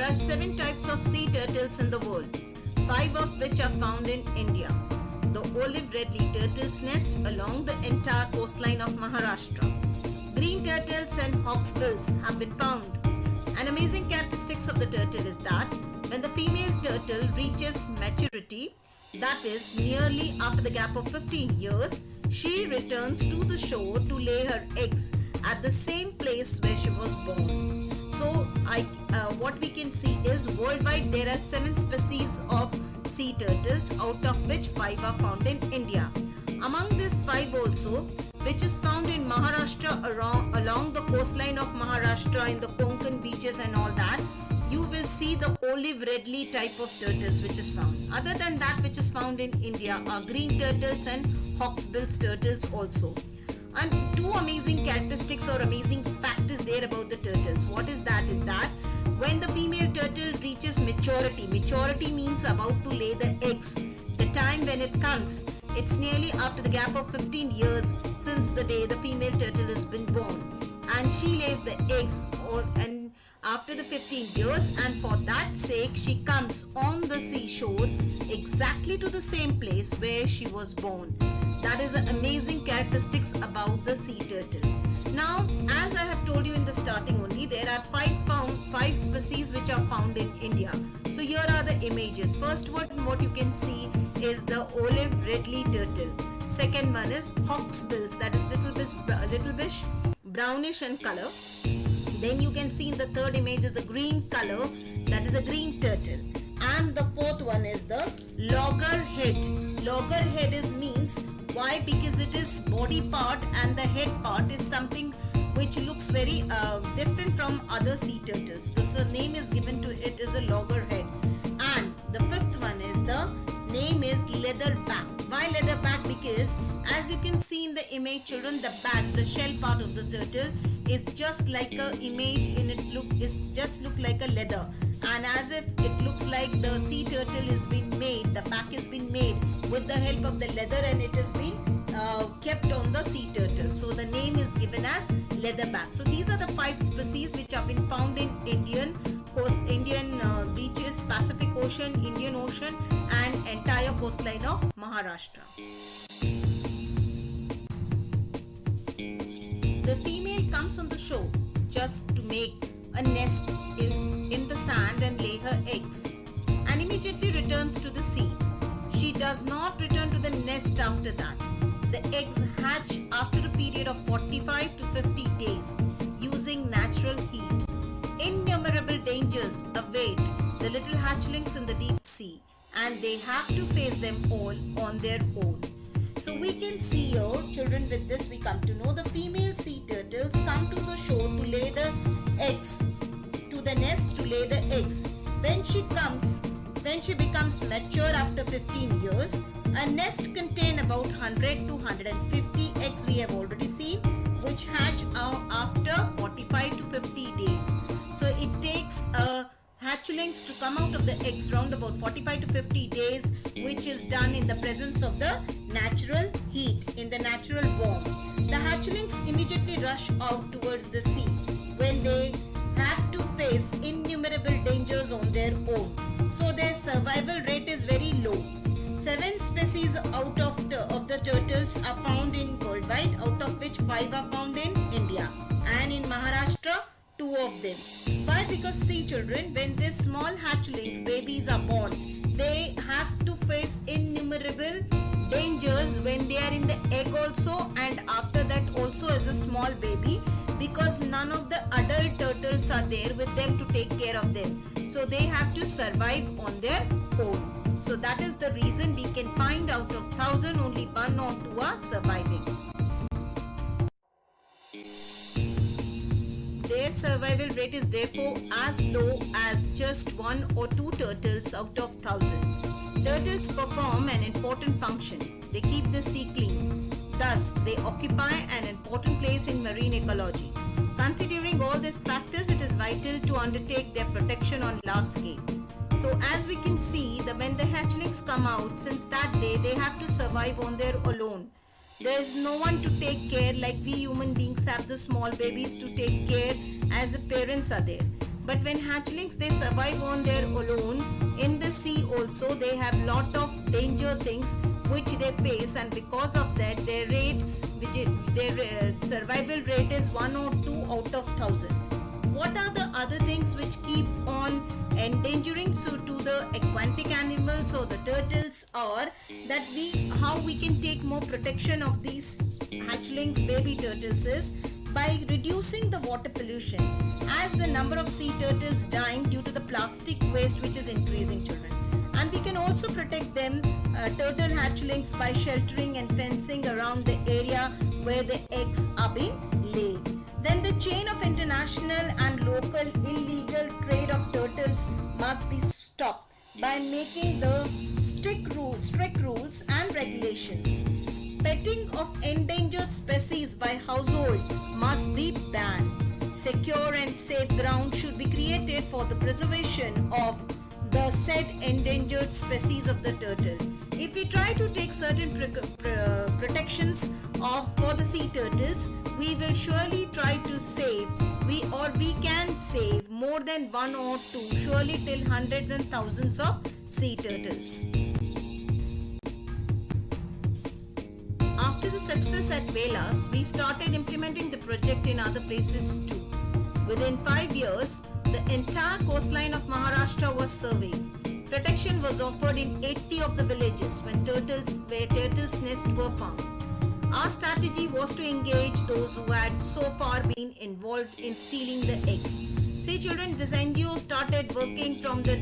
there are 7 types of sea turtles in the world, 5 of which are found in India. The olive redley turtles nest along the entire coastline of Maharashtra. Green turtles and hawksbills have been found. An amazing characteristics of the turtle is that when the female turtle reaches maturity, that is nearly after the gap of 15 years, she returns to the shore to lay her eggs at the same place where she was born. So what we can see is worldwide there are 7 species of sea turtles, out of which 5 are found in India. Among these 5 also, which is found in Maharashtra along the coastline of Maharashtra in the Konkan beaches and all that, you will see the olive redley type of turtles which is found. Other than that, which is found in India are green turtles and hawksbill turtles also. And 2 amazing characteristics or amazing fact is there about the turtles. What is that? Is that when the female turtle reaches maturity means about to lay the eggs. The time when it comes, it's nearly after the gap of 15 years since the day the female turtle has been born, and she lays the eggs and after the 15 years, and for that sake she comes on the seashore exactly to the same place where she was born. That is an amazing characteristics about the sea turtle. Now, as I have told you in the starting only, there are 5 species which are found in India. So here are the images. First one, what you can see is the olive redley turtle. Second one is hawksbills, that is little bit brownish in color. Then you can see in the third image is the green color, that is a green turtle. And the fourth one is the loggerhead. Loggerhead means why? Because it is body part and the head part is something which looks very different from other sea turtles. So name is given to it is a loggerhead. And the fifth one is the name is leatherback. Why leatherback? Because as you can see in the image, children, the back, the shell part of the turtle is just like a image in it just look like a leather, and as if it looks like the sea turtle is being made, the back is being made with the help of the leather, and it has been kept on the sea turtle. So the name is given as leatherback. So these are the 5 species which have been found in Indian beaches, Pacific Ocean, Indian Ocean, and entire coastline of Maharashtra. The female comes on the shore just to make a nest in the sand and lay her eggs, and immediately returns to the sea. She does not return to the nest after that. The eggs hatch after a period of 45 to 50 days using natural heat. Innumerable dangers await the little hatchlings in the deep sea, and they have to face them all on their own. So we can see here, children, with this we come to know the female sea turtles come to the shore to lay the eggs, to the nest to lay the eggs. When she becomes mature after 15 years, a nest contain about 100 to 150 eggs we have already seen, which hatch after 45 to 50 days. So it takes hatchlings to come out of the eggs round about 45 to 50 days, which is done in the presence of the natural heat, in the natural warmth. The hatchlings immediately rush out towards the sea when they have to face innumerable dangers on their own. So their survival rate is very low. 7 species out of the turtles are found in worldwide, out of which 5 are found in India, and in Maharashtra 2 of them. Why? Because see, children, when these small hatchlings, babies are born, they have to face innumerable dangers when they are in the egg also, and after that also as a small baby, because none of the adult turtles are there with them to take care of them. So they have to survive on their own. So that is the reason we can find out of 1,000 only 1 or 2 are surviving. Their survival rate is therefore as low as just 1 or 2 turtles out of 1,000. Turtles perform an important function. They keep the sea clean. Thus, they occupy an important place in marine ecology. Considering all these factors, it is vital to undertake their protection on large scale. So as we can see, that when the hatchlings come out, since that day they have to survive on their own. There is no one to take care like we human beings have the small babies to take care as the parents are there. But when hatchlings, they survive on their own in the sea also, they have lot of danger things which they face, and because of that their survival rate is 1 or 2 out of 1000. What are the other things which keep on endangering to the aquatic animals or the turtles, or that how we can take more protection of these hatchlings, baby turtles, is by reducing the water pollution, as the number of sea turtles dying due to the plastic waste which is increasing, children. And we can also protect them, turtle hatchlings, by sheltering and fencing around the area where the eggs are being laid. Then the chain of international and local illegal trade of turtles must be stopped by making the strict rules and regulations. Petting of endangered species by household must be banned. Secure and safe ground should be created for the preservation of the said endangered species of the turtle. If we try to take certain protections for the sea turtles, we will surely try to save, we can save more than 1 or 2, surely till hundreds and thousands of sea turtles. After the success at Velas, we started implementing the project in other places too. Within 5 years, the entire coastline of Maharashtra was surveyed. Protection was offered in 80 of the villages where turtles' nests were found. Our strategy was to engage those who had so far been involved in stealing the eggs. See children, this NGO started working from the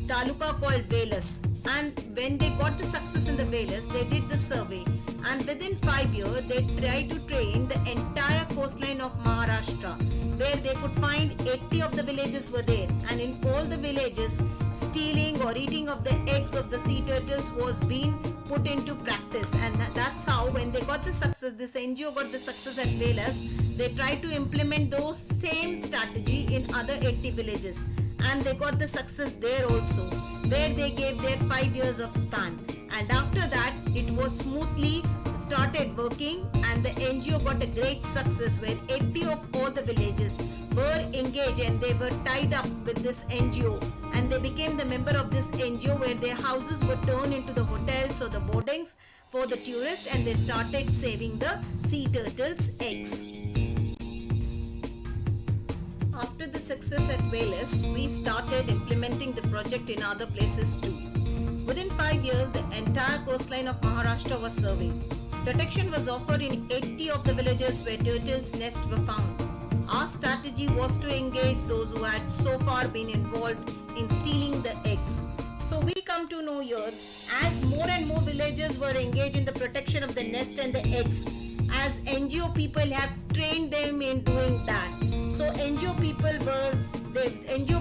taluka called Velas, and when they got the success in the Velas, they did the survey, and within 5 years they tried to train the entire coastline of Maharashtra, where they could find 80 of the villages were there, and in all the villages stealing or eating of the eggs of the sea turtles was being put into practice. And that's how, when they got the success, this NGO got the success at Velas, they tried to implement those same strategy in other 80 villages, and they got the success there also, where they gave their 5 years of span. And after that it was smoothly started working, and the NGO got a great success where 80 of all the villages were engaged and they were tied up with this NGO, and they became the member of this NGO, where their houses were turned into the hotels or the boardings for the tourists, and they started saving the sea turtles' eggs. After the success at Velas, we started implementing the project in other places too. Within 5 years, the entire coastline of Maharashtra was surveyed. Protection was offered in 80 of the villages where turtles' nests were found. Our strategy was to engage those who had so far been involved in stealing the eggs. So we come to know here, as more and more villages were engaged in the protection of the nest and the eggs, as NGO people have trained them in doing that. So NGO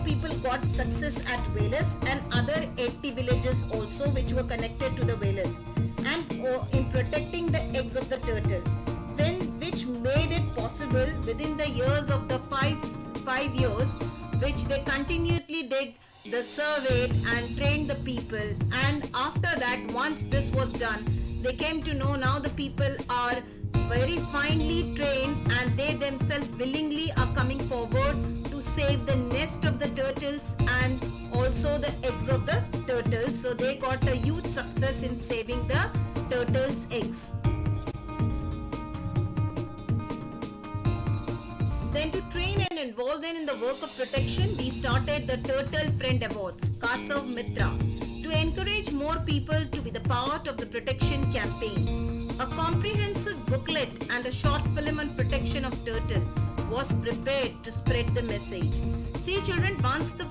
people got success at Velas and other 80 villages also which were connected to the Velas, and in protecting the eggs of the turtle, which made it possible within the years of the 5 years, which they continually did the survey and trained the people. And after that, once this was done, they came to know now the people are very finely trained, and they themselves willingly are coming forward to save the nest of the turtles and also the eggs of the turtles. So they got a huge success in saving the turtles' eggs. Then to train and involve them in the work of protection, we started the Turtle Friend Awards, Kasav Mitra, to encourage more people to be the part of the protection campaign. A comprehensive booklet and a short film on protection of turtle was prepared to spread the message. See children, once the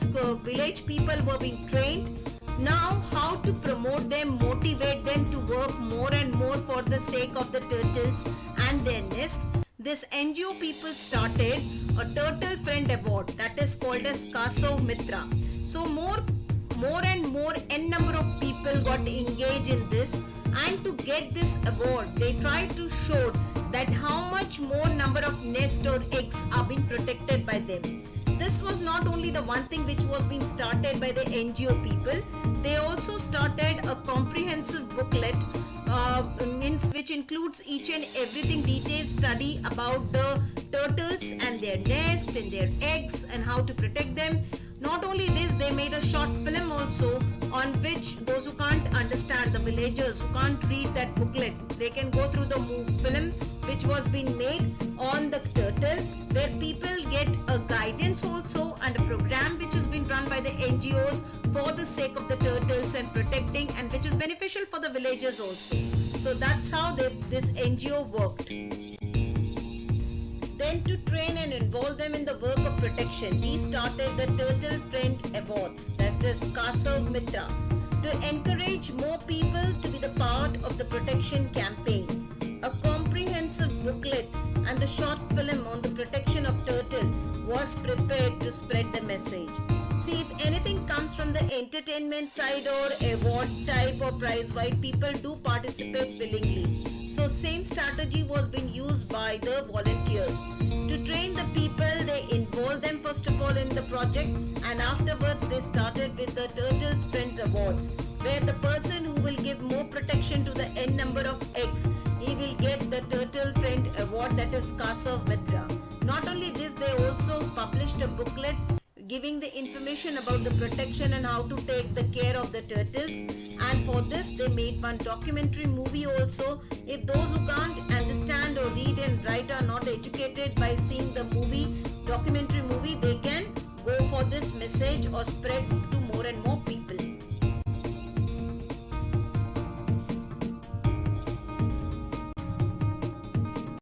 village people were being trained, now how to promote them, motivate them to work more and more for the sake of the turtles and their nest. This NGO people started a Turtle Friend Award, that is called as Kasav Mitra. So more and more n number of people got engaged in this, and to get this award they tried to show that how much more number of nests or eggs are being protected by them. this was not only the one thing which was being started by the NGO people, they also started a comprehensive booklet which includes each and everything detailed study about the turtles and their nest and their eggs and how to protect them. Not only this, they made a short film also on which those who can't understand, the villagers who can't read that booklet, they can go through the film which was being made on the turtle, where people get a guidance also and a program which has been run by the NGOs for the sake of the turtles and protecting, and which is beneficial for the villagers also. So that's how this NGO worked. Then to train and involve them in the work of protection, we started the Turtle Friend Awards, that is Kasav Mitra, to encourage more people to be the part of the protection campaign. A comprehensive booklet and the short film on the protection of turtle was prepared to spread the message. See, if anything comes from the entertainment side or award type or prize wise, people do participate willingly. So same strategy was being used by the volunteers. To train the people, they involved them first of all in the project, and afterwards they started with the Turtles Friends Awards, where the person who will give more protection to the n number of eggs, he will get the Turtle Friend Award, that is Kasav Mitra. Not only this, they also published a booklet giving the information about the protection and how to take the care of the turtles, and for this they made one documentary movie also. If those who can't understand or read and write are not educated by seeing the documentary movie, they can go for this message or spread to more and more people.